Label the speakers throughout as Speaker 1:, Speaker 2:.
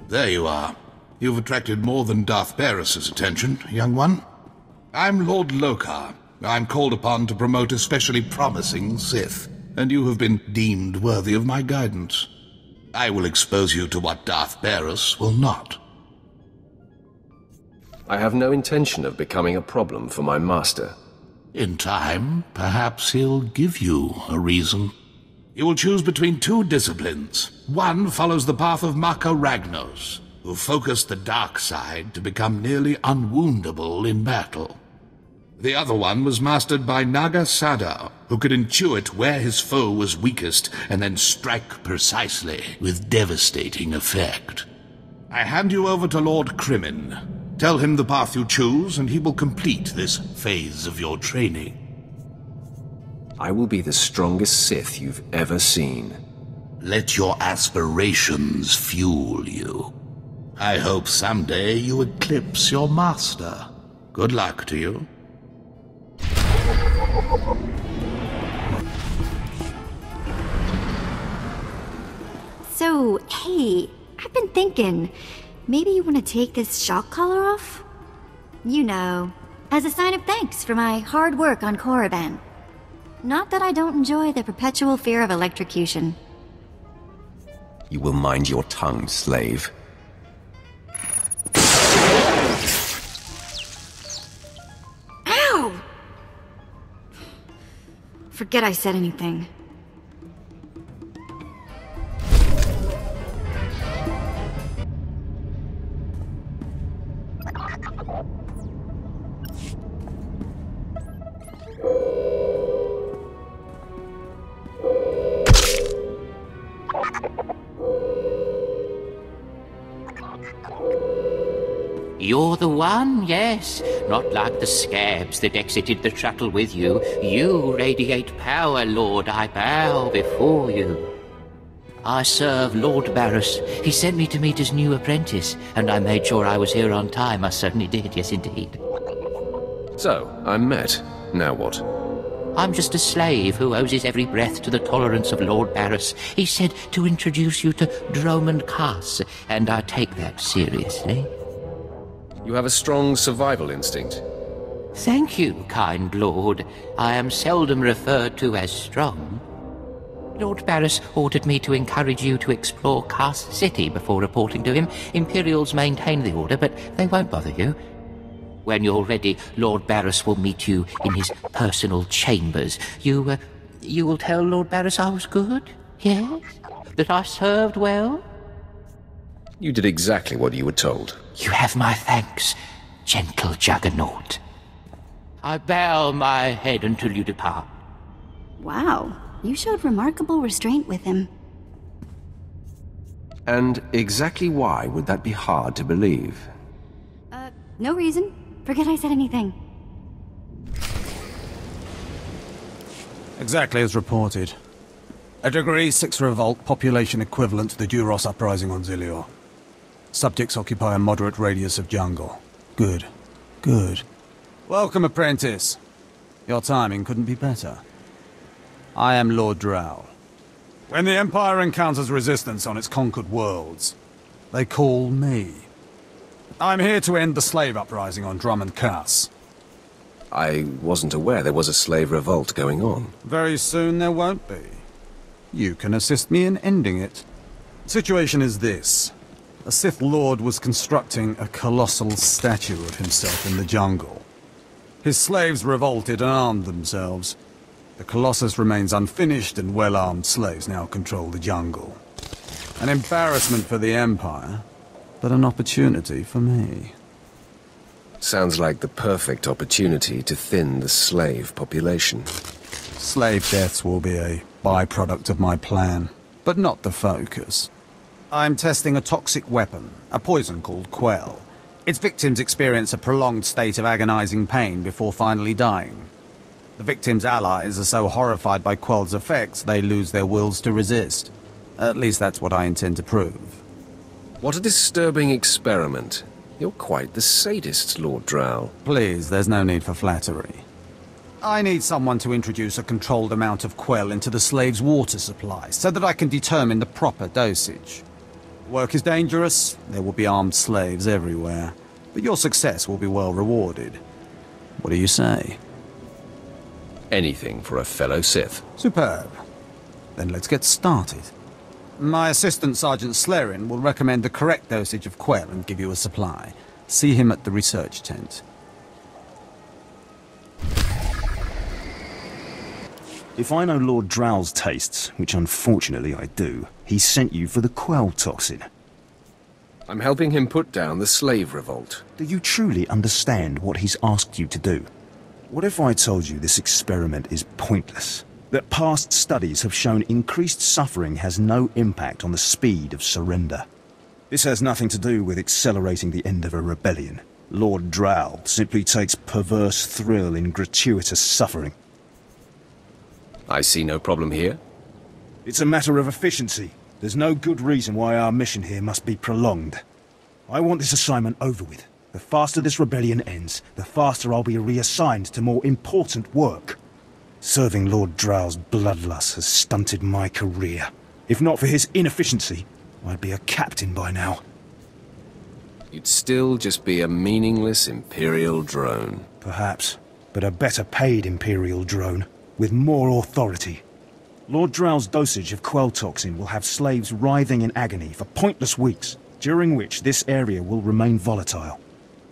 Speaker 1: There you are. You've attracted more than Darth Baras's attention, young one. I'm Lord Lokar. I'm called upon to promote especially promising Sith, and you have been deemed worthy of my guidance. I will expose you to what Darth Baras will not.
Speaker 2: I have no intention of becoming a problem for my master.
Speaker 1: In time, perhaps he'll give you a reason. You will choose between two disciplines. One follows the path of Mako Ragnos, who focused the dark side to become nearly unwoundable in battle. The other one was mastered by Naga Sadar, who could intuit where his foe was weakest and then strike precisely with devastating effect. I hand you over to Lord Crimin. Tell him the path you choose, and he will complete this phase of your training.
Speaker 2: I will be the strongest Sith you've ever seen.
Speaker 1: Let your aspirations fuel you. I hope someday you eclipse your master. Good luck to you.
Speaker 3: So, hey, I've been thinking, maybe you want to take this shock collar off? You know, as a sign of thanks for my hard work on Korriban. Not that I don't enjoy the perpetual fear of electrocution.
Speaker 2: You will mind your tongue, slave.
Speaker 3: Ow! Forget I said anything.
Speaker 4: You're the one, yes. Not like the scabs that exited the shuttle with you. You radiate power, Lord. I bow before you. I serve Lord Baras. He sent me to meet his new apprentice, and I made sure I was here on time. I certainly did, yes indeed.
Speaker 2: So, I'm met. Now what?
Speaker 4: I'm just a slave who owes his every breath to the tolerance of Lord Baras. He said to introduce you to Dromund Kaas, and I take that seriously.
Speaker 2: You have a strong survival instinct.
Speaker 4: Thank you, kind lord. I am seldom referred to as strong. Lord Baras ordered me to encourage you to explore Kaas City before reporting to him. Imperials maintain the order, but they won't bother you. When you're ready, Lord Baras will meet you in his personal chambers. You will tell Lord Baras I was good? Yes? That I served well?
Speaker 2: You did exactly what you were told.
Speaker 4: You have my thanks, gentle Juggernaut. I bow my head until you depart.
Speaker 3: Wow, you showed remarkable restraint with him.
Speaker 2: And exactly why would that be hard to believe?
Speaker 3: No reason. Forget I said anything.
Speaker 5: Exactly as reported. A Degree 6 revolt, population equivalent to the Duros uprising on Zilior. Subjects occupy a moderate radius of jungle. Good. Good. Welcome, apprentice. Your timing couldn't be better. I am Lord Drow. When the Empire encounters resistance on its conquered worlds, they call me. I'm here to end the slave uprising on Dromund Kaas.
Speaker 2: I wasn't aware there was a slave revolt going on.
Speaker 5: Very soon there won't be. You can assist me in ending it. The situation is this. A Sith Lord was constructing a colossal statue of himself in the jungle. His slaves revolted and armed themselves. The Colossus remains unfinished, and well-armed slaves now control the jungle. An embarrassment for the Empire, but an opportunity for me.
Speaker 2: Sounds like the perfect opportunity to thin the slave population.
Speaker 5: Slave deaths will be a byproduct of my plan, but not the focus. I'm testing a toxic weapon, a poison called Quell. Its victims experience a prolonged state of agonizing pain before finally dying. The victims' allies are so horrified by Quell's effects, they lose their wills to resist. At least that's what I intend to prove.
Speaker 2: What a disturbing experiment. You're quite the sadist, Lord Drow.
Speaker 5: Please, there's no need for flattery. I need someone to introduce a controlled amount of Quell into the slave's water supply, so that I can determine the proper dosage. Work is dangerous, there will be armed slaves everywhere, but your success will be well rewarded. What do you say?
Speaker 2: Anything for a fellow Sith.
Speaker 5: Superb. Then let's get started. My assistant, Sergeant Slerin, will recommend the correct dosage of Quell and give you a supply. See him at the research tent.
Speaker 6: If I know Lord Drow's tastes, which unfortunately I do, he sent you for the Quell toxin.
Speaker 2: I'm helping him put down the slave revolt.
Speaker 6: Do you truly understand what he's asked you to do? What if I told you this experiment is pointless? That past studies have shown increased suffering has no impact on the speed of surrender? This has nothing to do with accelerating the end of a rebellion. Lord Drow simply takes perverse thrill in gratuitous suffering.
Speaker 2: I see no problem here.
Speaker 6: It's a matter of efficiency. There's no good reason why our mission here must be prolonged. I want this assignment over with. The faster this rebellion ends, the faster I'll be reassigned to more important work. Serving Lord Drow's bloodlust has stunted my career. If not for his inefficiency, I'd be a captain by now.
Speaker 2: You'd still just be a meaningless Imperial drone.
Speaker 6: Perhaps, but a better paid Imperial drone, with more authority. Lord Drow's dosage of Quell toxin will have slaves writhing in agony for pointless weeks, during which this area will remain volatile.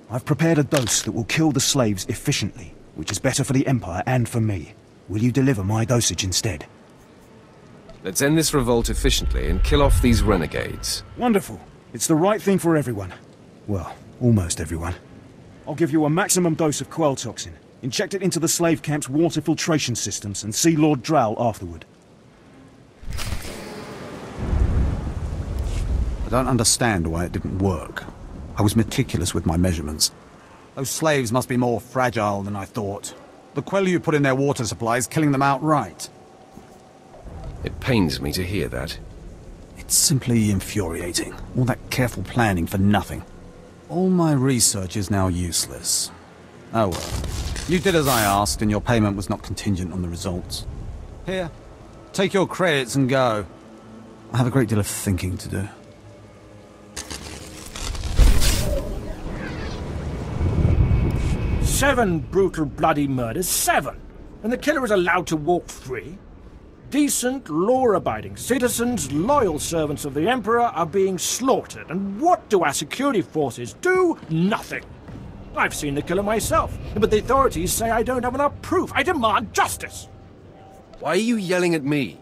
Speaker 6: I've prepared a dose that will kill the slaves efficiently, which is better for the Empire and for me. Will you deliver my dosage instead?
Speaker 2: Let's end this revolt efficiently and kill off these renegades.
Speaker 6: Wonderful. It's the right thing for everyone. Well, almost everyone. I'll give you a maximum dose of Quell toxin. Inject it into the slave camp's water filtration systems and see Lord Drow afterward.
Speaker 5: I don't understand why it didn't work. I was meticulous with my measurements. Those slaves must be more fragile than I thought. The Quell you put in their water supply is killing them outright.
Speaker 2: It pains me to hear that.
Speaker 5: It's simply infuriating. All that careful planning for nothing. All my research is now useless. Oh well. You did as I asked, and your payment was not contingent on the results. Here, take your credits and go. I have a great deal of thinking to do.
Speaker 7: Seven brutal, bloody murders. 7! And the killer is allowed to walk free? Decent, law-abiding citizens, loyal servants of the Emperor, are being slaughtered. And what do our security forces do? Nothing. I've seen the killer myself, but the authorities say I don't have enough proof. I demand justice!
Speaker 2: Why are you yelling at me?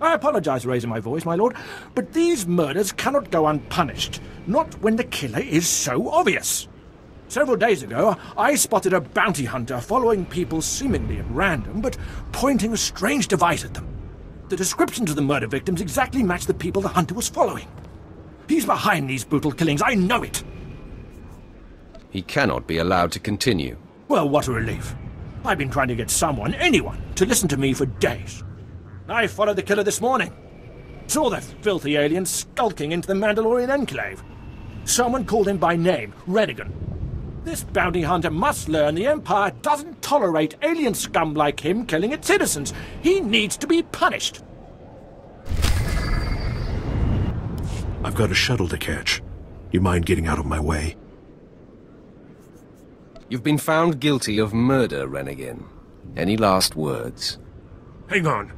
Speaker 7: I apologize for raising my voice, my lord, but these murders cannot go unpunished. Not when the killer is so obvious. Several days ago, I spotted a bounty hunter following people seemingly at random, but pointing a strange device at them. The descriptions of the murder victims exactly match the people the hunter was following. He's behind these brutal killings, I know it!
Speaker 2: He cannot be allowed to continue.
Speaker 7: Well, what a relief. I've been trying to get someone, anyone, to listen to me for days. I followed the killer this morning. Saw the filthy alien skulking into the Mandalorian Enclave. Someone called him by name, Renegan. This bounty hunter must learn the Empire doesn't tolerate alien scum like him killing its citizens. He needs to be punished.
Speaker 8: I've got a shuttle to catch. You mind getting out of my way?
Speaker 2: You've been found guilty of murder, Renegan. Any last words?
Speaker 8: Hang on.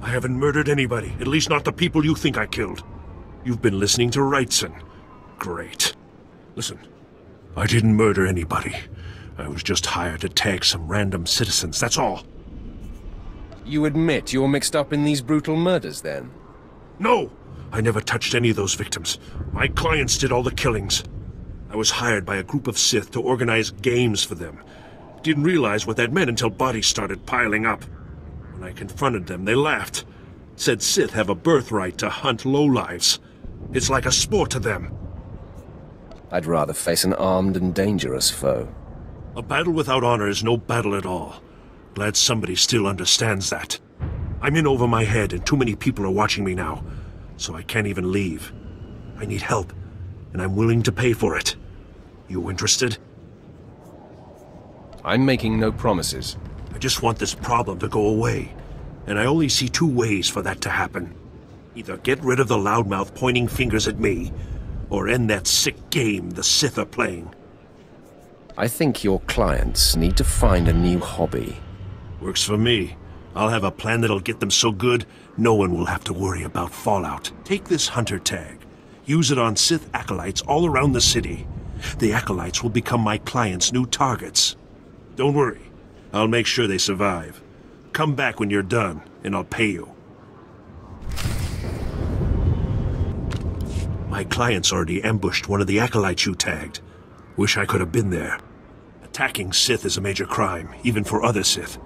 Speaker 8: I haven't murdered anybody, at least not the people you think I killed. You've been listening to Wrightson. Great. Listen, I didn't murder anybody. I was just hired to tag some random citizens, that's all.
Speaker 2: You admit you're mixed up in these brutal murders, then?
Speaker 8: No! I never touched any of those victims. My clients did all the killings. I was hired by a group of Sith to organize games for them. Didn't realize what that meant until bodies started piling up. When I confronted them, they laughed. Said Sith have a birthright to hunt lowlives. It's like a sport to them.
Speaker 2: I'd rather face an armed and dangerous foe.
Speaker 8: A battle without honor is no battle at all. Glad somebody still understands that. I'm in over my head and too many people are watching me now, so I can't even leave. I need help, and I'm willing to pay for it. You interested?
Speaker 2: I'm making no promises.
Speaker 8: I just want this problem to go away, and I only see 2 ways for that to happen. Either get rid of the loudmouth pointing fingers at me, or end that sick game the Sith are playing.
Speaker 2: I think your clients need to find a new hobby.
Speaker 8: Works for me. I'll have a plan that'll get them so good, no one will have to worry about fallout. Take this hunter tag. Use it on Sith acolytes all around the city. The acolytes will become my clients' new targets. Don't worry. I'll make sure they survive. Come back when you're done, and I'll pay you. My clients already ambushed one of the acolytes you tagged. Wish I could have been there. Attacking Sith is a major crime, even for other Sith.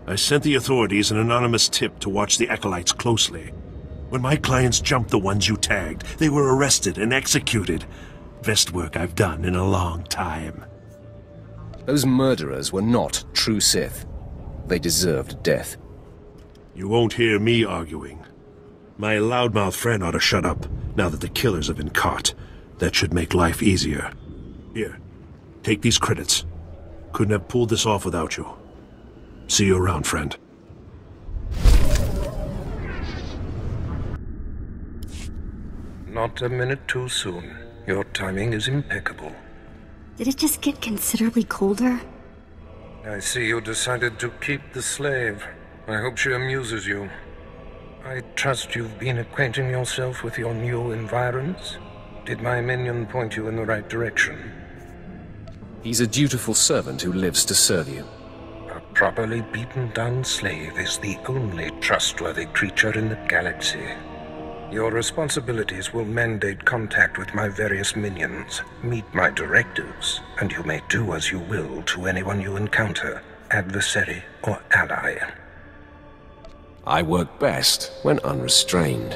Speaker 8: I sent the authorities an anonymous tip to watch the acolytes closely. When my clients jumped the ones you tagged, they were arrested and executed. Best work I've done in a long time.
Speaker 2: Those murderers were not true Sith. They deserved death.
Speaker 8: You won't hear me arguing. My loudmouth friend ought to shut up, now that the killers have been caught. That should make life easier. Here, take these credits. Couldn't have pulled this off without you. See you around, friend.
Speaker 9: Not a minute too soon. Your timing is impeccable.
Speaker 3: Did it just get considerably colder?
Speaker 9: I see you decided to keep the slave. I hope she amuses you. I trust you've been acquainting yourself with your new environs? Did my minion point you in the right direction?
Speaker 2: He's a dutiful servant who lives to serve you.
Speaker 9: A properly beaten-down slave is the only trustworthy creature in the galaxy. Your responsibilities will mandate contact with my various minions. Meet my directives, and you may do as you will to anyone you encounter, adversary or ally.
Speaker 2: I work best when unrestrained.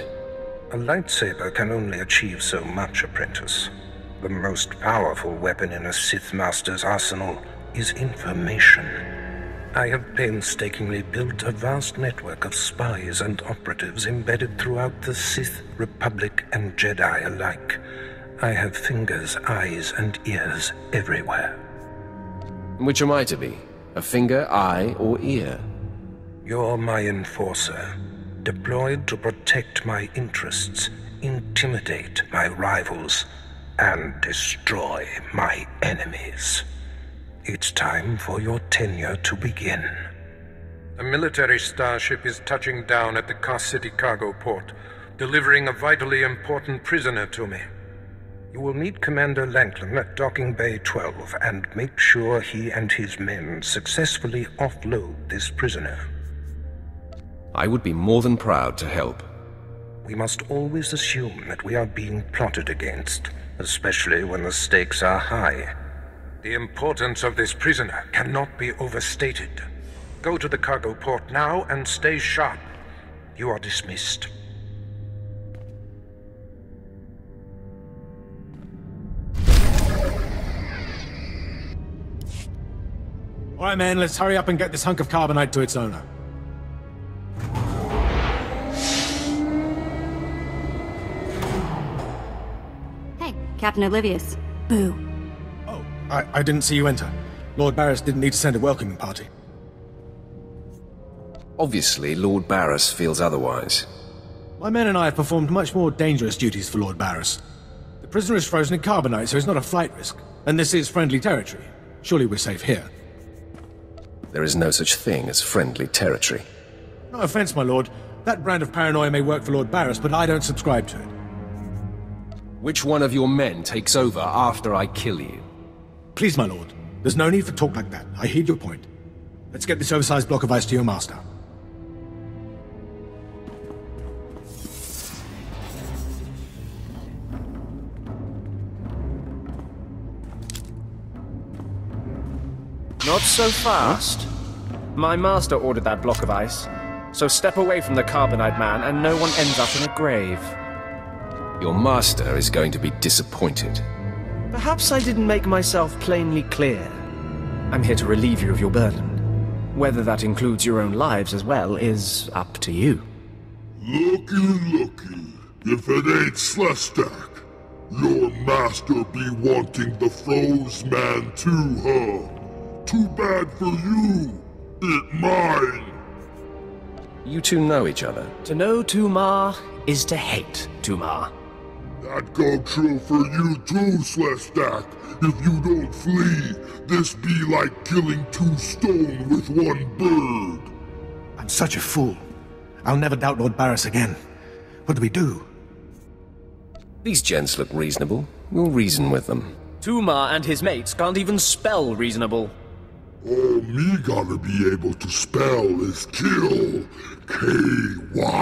Speaker 9: A lightsaber can only achieve so much, apprentice. The most powerful weapon in a Sith Master's arsenal is information. I have painstakingly built a vast network of spies and operatives embedded throughout the Sith, Republic, and Jedi alike. I have fingers, eyes, and ears everywhere.
Speaker 2: Which am I to be? A finger, eye, or ear?
Speaker 9: You're my enforcer, deployed to protect my interests, intimidate my rivals, and destroy my enemies. It's time for your tenure to begin. A military starship is touching down at the Kaas City cargo port, delivering a vitally important prisoner to me. You will meet Commander Lanklin at Docking Bay 12 and make sure he and his men successfully offload this prisoner.
Speaker 2: I would be more than proud to help.
Speaker 9: We must always assume that we are being plotted against, especially when the stakes are high. The importance of this prisoner cannot be overstated. Go to the cargo port now and stay sharp. You are dismissed.
Speaker 7: All right, man, let's hurry up and get this hunk of carbonite to its owner.
Speaker 3: Hey, Captain Oblivious. Boo.
Speaker 7: I didn't see you enter. Lord Baras didn't need to send a welcoming party.
Speaker 2: Obviously, Lord Baras feels otherwise.
Speaker 7: My men and I have performed much more dangerous duties for Lord Baras. The prisoner is frozen in carbonite, so it's not a flight risk. And this is friendly territory. Surely we're safe here.
Speaker 2: There is no such thing as friendly territory.
Speaker 7: No offense, my lord. That brand of paranoia may work for Lord Baras, but I don't subscribe to it.
Speaker 2: Which one of your men takes over after I kill you?
Speaker 7: Please, my lord. There's no need for talk like that. I heed your point. Let's get this oversized block of ice to your master.
Speaker 10: Not so fast. My master ordered that block of ice, so step away from the carbonite man and no one ends up in a grave.
Speaker 2: Your master is going to be disappointed.
Speaker 10: Perhaps I didn't make myself plainly clear. I'm here to relieve you of your burden. Whether that includes your own lives as well is up to you.
Speaker 11: Looky, if it ain't Slestak, your master be wanting the froze man too, huh? Too bad for you, it mine.
Speaker 2: You two know each other?
Speaker 10: To know Tumar is to hate Tumar.
Speaker 11: That go true for you too, Slestak. If you don't flee, this be like killing 2 stone with 1 bird.
Speaker 7: I'm such a fool. I'll never doubt Lord Baras again. What do we do?
Speaker 2: These gents look reasonable. We'll reason with them.
Speaker 10: Tumar and his mates can't even spell reasonable.
Speaker 11: All me gotta be able to spell is kill. K-Y-Y-Y-L.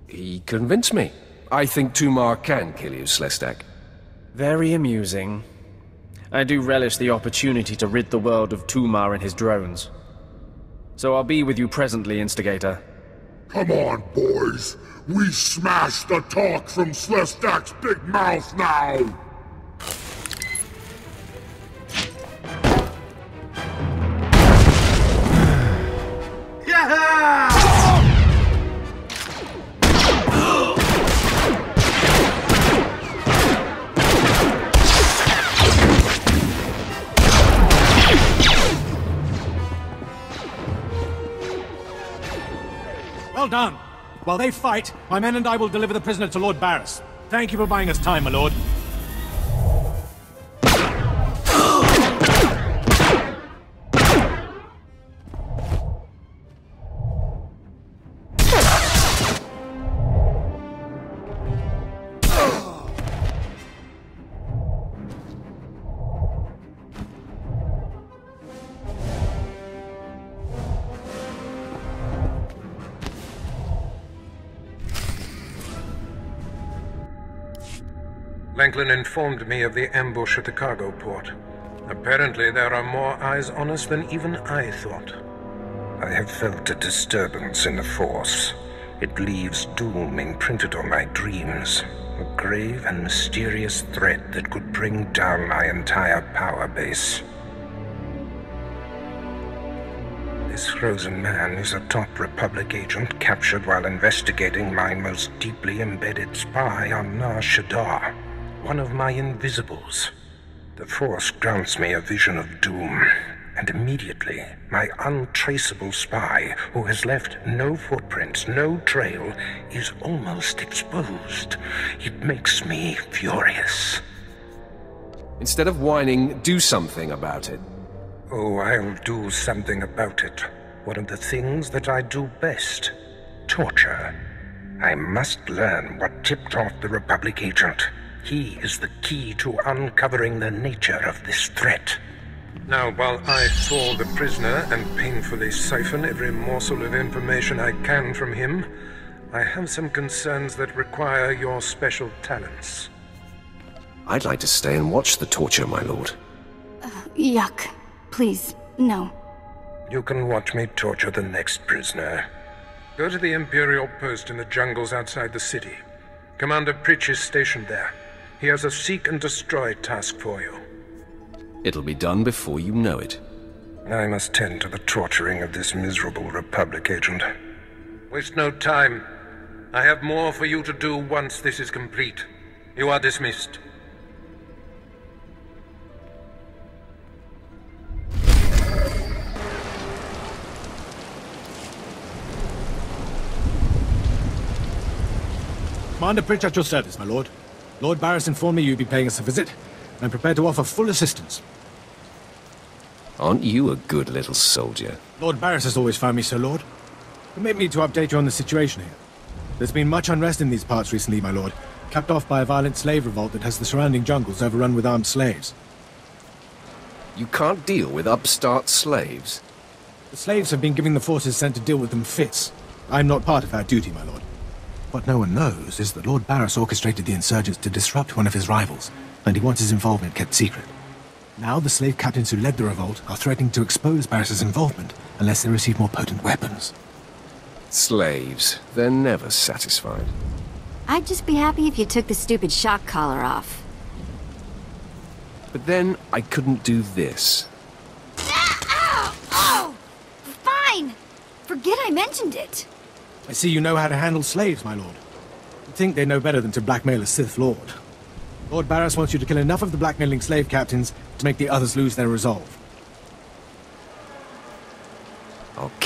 Speaker 2: He convinced me. I think Tumar can kill you, Slestak.
Speaker 10: Very amusing. I do relish the opportunity to rid the world of Tumar and his drones. So I'll be with you presently, Instigator.
Speaker 11: Come on, boys. We smashed the talk from Slestak's big mouth now!
Speaker 7: Well done. While they fight, my men and I will deliver the prisoner to Lord Baras. Thank you for buying us time, my lord.
Speaker 9: Langlin informed me of the ambush at the cargo port. Apparently there are more eyes on us than even I thought. I have felt a disturbance in the Force. It leaves doom imprinted on my dreams. A grave and mysterious threat that could bring down my entire power base. This frozen man is a top Republic agent captured while investigating my most deeply embedded spy on Nar Shaddaa. One of my invisibles. The Force grants me a vision of doom, and immediately, my untraceable spy, who has left no footprints, no trail, is almost exposed. It makes me furious.
Speaker 2: Instead of whining, do something about it.
Speaker 9: Oh, I'll do something about it. One of the things that I do best. Torture. I must learn what tipped off the Republic agent. He is the key to uncovering the nature of this threat. Now, while I thaw the prisoner and painfully siphon every morsel of information I can from him, I have some concerns that require your special talents.
Speaker 2: I'd like to stay and watch the torture, my lord.
Speaker 3: Yuck. Please, no.
Speaker 9: You can watch me torture the next prisoner. Go to the Imperial post in the jungles outside the city. Commander Pritch is stationed there. He has a seek and destroy task for you.
Speaker 2: It'll be done before you know it.
Speaker 9: I must tend to the torturing of this miserable Republic agent. Waste no time. I have more for you to do once this is complete. You are dismissed.
Speaker 7: Commander Pritch at your service, my lord. Lord Baras informed me you'd be paying us a visit. I'm prepared to offer full assistance.
Speaker 2: Aren't you a good little soldier?
Speaker 7: Lord Baras has always found me so, Lord. Permit me to update you on the situation here. There's been much unrest in these parts recently, my lord, capped off by a violent slave revolt that has the surrounding jungles overrun with armed slaves.
Speaker 2: You can't deal with upstart slaves.
Speaker 7: The slaves have been giving the forces sent to deal with them fits. I'm not part of our duty, my lord. What no one knows is that Lord Baras orchestrated the insurgents to disrupt one of his rivals, and he wants his involvement kept secret. Now the slave captains who led the revolt are threatening to expose Baras's involvement unless they receive more potent weapons.
Speaker 2: Slaves. They're never satisfied.
Speaker 3: I'd just be happy if you took the stupid shock collar off.
Speaker 2: But then I couldn't do this.
Speaker 3: Ow! Oh! Fine! Forget I mentioned it.
Speaker 7: I see you know how to handle slaves, my lord. You think they know better than to blackmail a Sith Lord. Lord Baras wants you to kill enough of the blackmailing slave captains to make the others lose their resolve.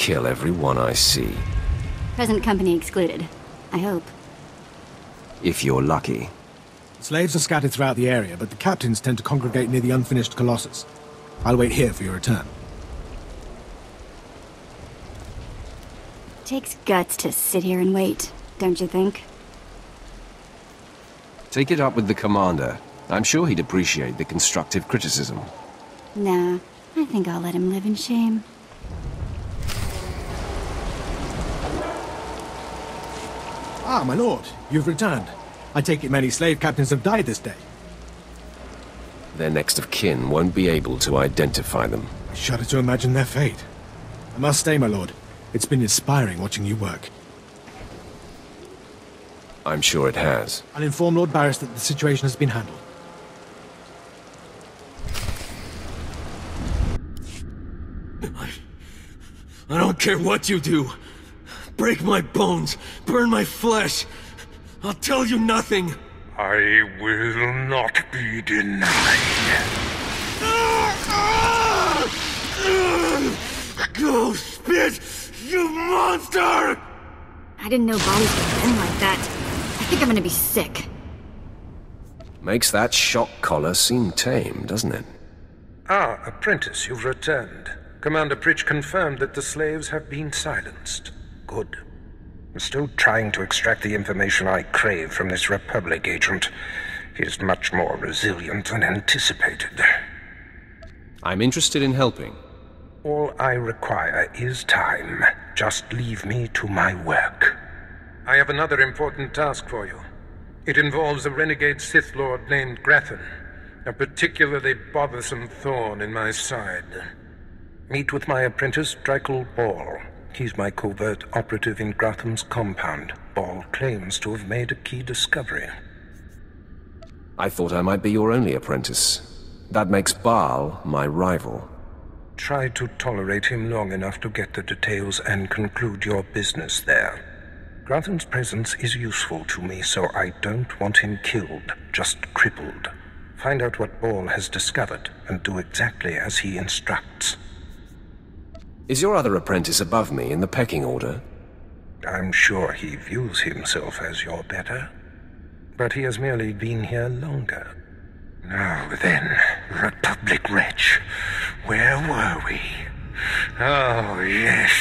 Speaker 2: kill every one I see.
Speaker 3: Present company excluded. I hope.
Speaker 2: If you're lucky.
Speaker 7: Slaves are scattered throughout the area, but the captains tend to congregate near the unfinished Colossus. I'll wait here for your return.
Speaker 3: Takes guts to sit here and wait, don't you think?
Speaker 2: Take it up with the commander. I'm sure he'd appreciate the constructive criticism.
Speaker 3: Nah, I think I'll let him live in shame.
Speaker 7: Ah, my lord, you've returned. I take it many slave captains have died this day.
Speaker 2: Their next of kin won't be able to identify them.
Speaker 7: I shudder to imagine their fate. I must stay, my lord. It's been inspiring watching you work.
Speaker 2: I'm sure it has.
Speaker 7: I'll inform Lord Baras that the situation has been handled.
Speaker 12: I don't care what you do. Break my bones, burn my flesh. I'll tell you nothing.
Speaker 9: I will not be denied.
Speaker 12: Go spit, you monster!
Speaker 3: I didn't know bodies could bend like that. I think I'm gonna be sick.
Speaker 2: Makes that shock collar seem tame, doesn't it?
Speaker 9: Ah, apprentice, you've returned. Commander Pritch confirmed that the slaves have been silenced. Good. I'm still trying to extract the information I crave from this Republic agent. He is much more resilient than anticipated.
Speaker 2: I'm interested in helping.
Speaker 9: All I require is time. Just leave me to my work. I have another important task for you. It involves a renegade Sith Lord named Grathan, a particularly bothersome thorn in my side. Meet with my apprentice, Drykel Ball. He's my covert operative in Gratham's compound. Ball claims to have made a key discovery.
Speaker 2: I thought I might be your only apprentice. That makes Baal my rival.
Speaker 9: Try to tolerate him long enough to get the details and conclude your business there. Grathan's presence is useful to me, so I don't want him killed, just crippled. Find out what Ball has discovered, and do exactly as he instructs.
Speaker 2: Is your other apprentice above me in the pecking order?
Speaker 9: I'm sure he views himself as your better, but he has merely been here longer. Now then, Republic wretch, where were we? Oh, yes,